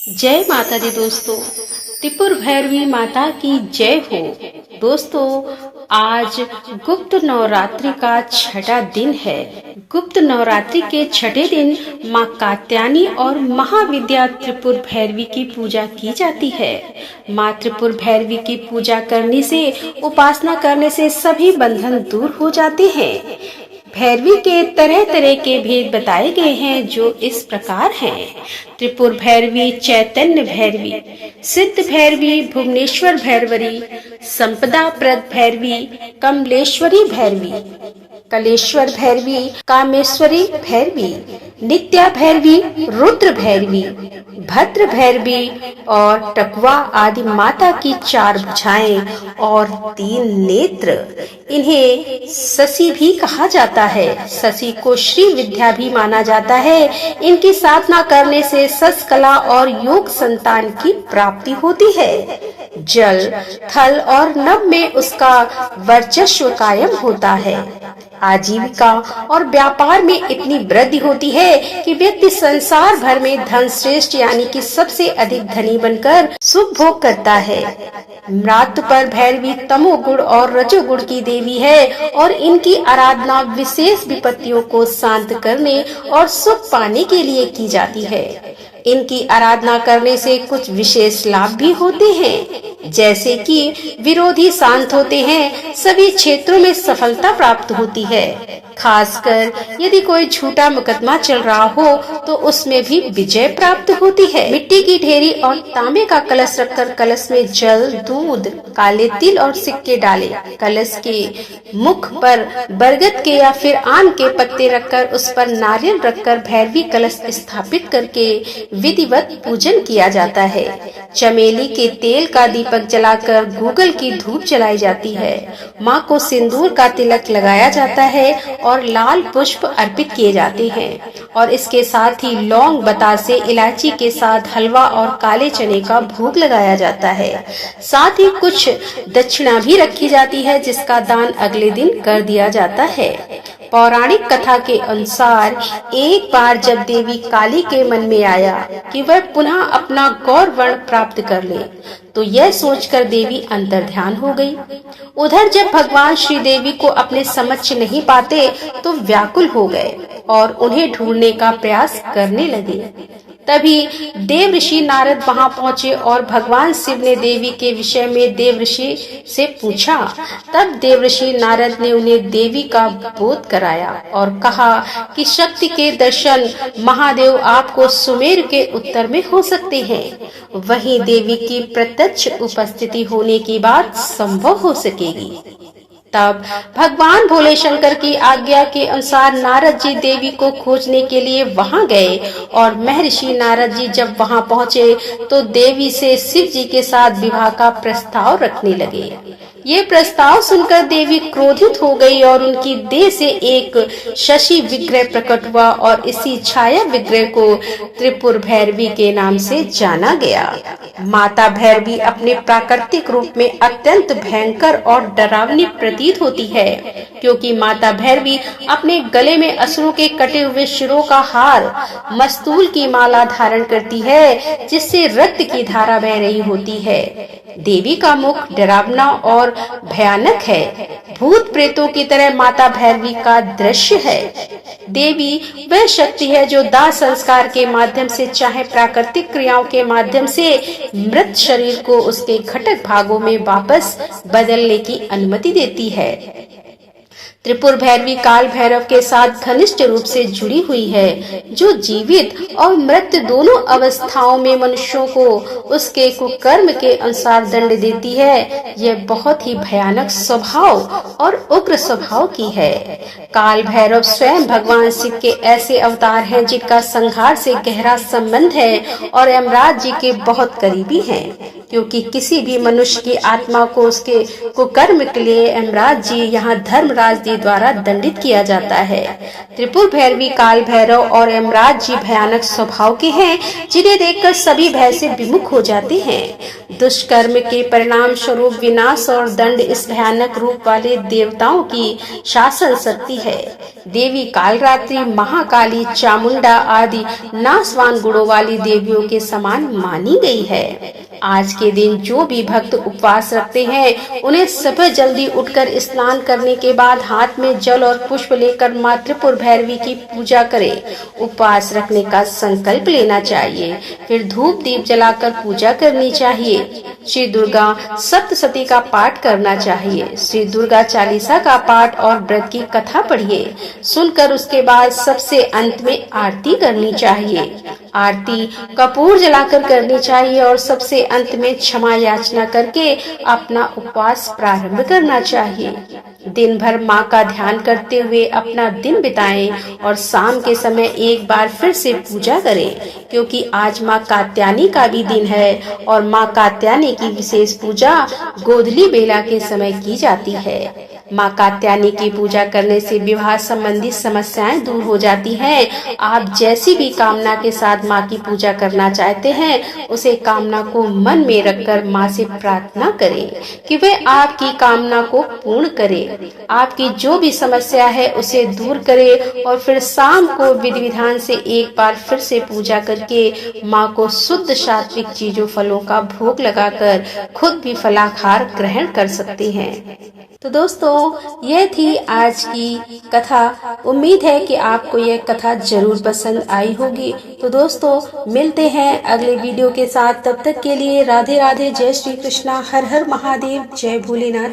जय माता दी दोस्तों। त्रिपुर भैरवी माता की जय हो। दोस्तों, आज गुप्त नवरात्रि का छठा दिन है। गुप्त नवरात्रि के छठे दिन माँ कात्यायनी और महाविद्या त्रिपुर भैरवी की पूजा की जाती है। माँ त्रिपुर भैरवी की पूजा करने से, उपासना करने से सभी बंधन दूर हो जाते हैं। भैरवी के तरह तरह के भेद बताए गए हैं, जो इस प्रकार हैं। त्रिपुर भैरवी, चैतन्य भैरवी, सिद्ध भैरवी, भुवनेश्वर भैरवरी, संपदा प्रद भैरवी, कमलेश्वरी भैरवी, कलेश्वर भैरवी, कामेश्वरी भैरवी, नित्या भैरवी, रुद्र भैरवी, भद्र भैरवी और टकुआ आदि माता की 4 भुजाएं और 3 नेत्र। इन्हें शशि भी कहा जाता है। शशि को श्री विद्या भी माना जाता है। इनकी साधना करने से सस कला और योग संतान की प्राप्ति होती है। जल, थल और नभ में उसका वर्चस्व कायम होता है। आजीविका और व्यापार में इतनी वृद्धि होती है कि व्यक्ति संसार भर में धन श्रेष्ठ यानी कि सबसे अधिक धनी बनकर सुख भोग करता है। मातृ पर भैरवी तमोगुण और रजोगुण की देवी है और इनकी आराधना विशेष विपत्तियों को शांत करने और सुख पाने के लिए की जाती है। इनकी आराधना करने से कुछ विशेष लाभ भी होते हैं, जैसे कि विरोधी शांत होते हैं, सभी क्षेत्रों में सफलता प्राप्त होती है। खासकर यदि कोई झूठा मुकदमा चल रहा हो तो उसमें भी विजय प्राप्त होती है। मिट्टी की ढेरी और तांबे का कलश रखकर कलश में जल, दूध, काले तिल और सिक्के डाले। कलश के मुख पर बरगद के या फिर आम के पत्ते रखकर उस पर नारियल रखकर भैरवी कलश स्थापित करके विधिवत पूजन किया जाता है। चमेली के तेल का दीपक जलाकर गूगल की धूप जलाई जाती है। माँ को सिंदूर का तिलक लगाया जाता है और लाल पुष्प अर्पित किए जाते हैं और इसके साथ ही लौंग, बतासे, इलायची के साथ हलवा और काले चने का भोग लगाया जाता है। साथ ही कुछ दक्षिणा भी रखी जाती है, जिसका दान अगले दिन कर दिया जाता है। पौराणिक कथा के अनुसार एक बार जब देवी काली के मन में आया कि वह पुनः अपना गौर वर्ण प्राप्त कर ले, तो यह सोचकर देवी अंतर्ध्यान हो गई। उधर जब भगवान श्री देवी को अपने समक्ष नहीं पाते तो व्याकुल हो गए और उन्हें ढूंढने का प्रयास करने लगे। तभी देव ऋषि नारद वहां पहुंचे और भगवान शिव ने देवी के विषय में देव ऋषि से पूछा। तब देव ऋषि नारद ने उन्हें देवी का बोध कराया और कहा कि शक्ति के दर्शन महादेव आपको सुमेर के उत्तर में हो सकते हैं। वहीं देवी की प्रत्यक्ष उपस्थिति होने की बात संभव हो सकेगी। तब भगवान भोले शंकर की आज्ञा के अनुसार नारद जी देवी को खोजने के लिए वहां गए और महर्षि नारद जी जब वहां पहुंचे तो देवी से शिव जी के साथ विवाह का प्रस्ताव रखने लगे। ये प्रस्ताव सुनकर देवी क्रोधित हो गई और उनकी देह से एक शशि विग्रह प्रकट हुआ और इसी छाया विग्रह को त्रिपुर भैरवी के नाम से जाना गया। माता भैरवी अपने प्राकृतिक रूप में अत्यंत भयंकर और डरावनी प्रतीत होती है, क्योंकि माता भैरवी अपने गले में असुरों के कटे हुए शिरों का हार, मस्तूल की माला धारण करती है, जिससे रक्त की धारा बह रही होती है। देवी का मुख डरावना और भयानक है। भूत प्रेतों की तरह माता भैरवी का दृश्य है। देवी वह शक्ति है जो दाह संस्कार के माध्यम से चाहे प्राकृतिक क्रियाओं के माध्यम से मृत शरीर को उसके घटक भागों में वापस बदलने की अनुमति देती है। त्रिपुर भैरवी काल भैरव के साथ घनिष्ठ रूप से जुड़ी हुई है, जो जीवित और मृत दोनों अवस्थाओं में मनुष्यों को उसके कुकर्म के अनुसार दंड देती है। यह बहुत ही भयानक स्वभाव और उग्र स्वभाव की है। काल भैरव स्वयं भगवान शिव के ऐसे अवतार हैं जिनका संहार से गहरा संबंध है और यमराज जी के बहुत करीबी हैं, क्योंकि किसी भी मनुष्य की आत्मा को उसके कुकर्म के लिए यमराज जी यहाँ धर्मराज नदी द्वारा दंडित किया जाता है। त्रिपुर भैरवी काल भैरव और यमराज जी भयानक स्वभाव के हैं, जिन्हें देखकर सभी भय से विमुख हो जाते हैं। दुष्कर्म के परिणाम स्वरूप विनाश और दंड इस भयानक रूप वाले देवताओं की शासन शक्ति है। देवी कालरात्रि, महाकाली, चामुंडा आदि नाशवान गुणों वाली देवियों के समान मानी गई है। आज के दिन जो भी भक्त उपवास रखते हैं, उन्हें सुबह जल्दी उठकर स्नान करने के बाद हाथ में जल और पुष्प लेकर मां त्रिपुर भैरवी की पूजा करें। उपवास रखने का संकल्प लेना चाहिए, फिर धूप दीप जलाकर पूजा करनी चाहिए। श्री दुर्गा सप्तशती का पाठ करना चाहिए। श्री दुर्गा चालीसा का पाठ और व्रत की कथा पढ़िए। सुनकर उसके बाद सबसे अंत में आरती करनी चाहिए। आरती कपूर जलाकर करनी चाहिए और सबसे अंत में क्षमा याचना करके अपना उपवास प्रारंभ करना चाहिए। दिन भर माँ का ध्यान करते हुए अपना दिन बिताएं और शाम के समय एक बार फिर से पूजा करें, क्योंकि आज माँ कात्यायनी का भी दिन है और माँ कात्यायनी की विशेष पूजा गोधूली बेला के समय की जाती है। माँ कात्यायनी की पूजा करने से विवाह संबंधी समस्याएं दूर हो जाती हैं। आप जैसी भी कामना के साथ माँ की पूजा करना चाहते हैं, उसे कामना को मन में रखकर माँ से प्रार्थना करें कि वे आपकी कामना को पूर्ण करे। आपकी जो भी समस्या है उसे दूर करे और फिर शाम को विधि विधान से एक बार फिर से पूजा करके माँ को शुद्ध सात्विक चीजों फलों का भोग लगाकर खुद भी फलाहार ग्रहण कर सकते हैं। तो दोस्तों, यह थी आज की कथा। उम्मीद है कि आपको यह कथा जरूर पसंद आई होगी। तो दोस्तों, मिलते हैं अगले वीडियो के साथ। तब तक के लिए राधे राधे, जय श्री कृष्णा, हर हर महादेव, जय भोलेनाथ।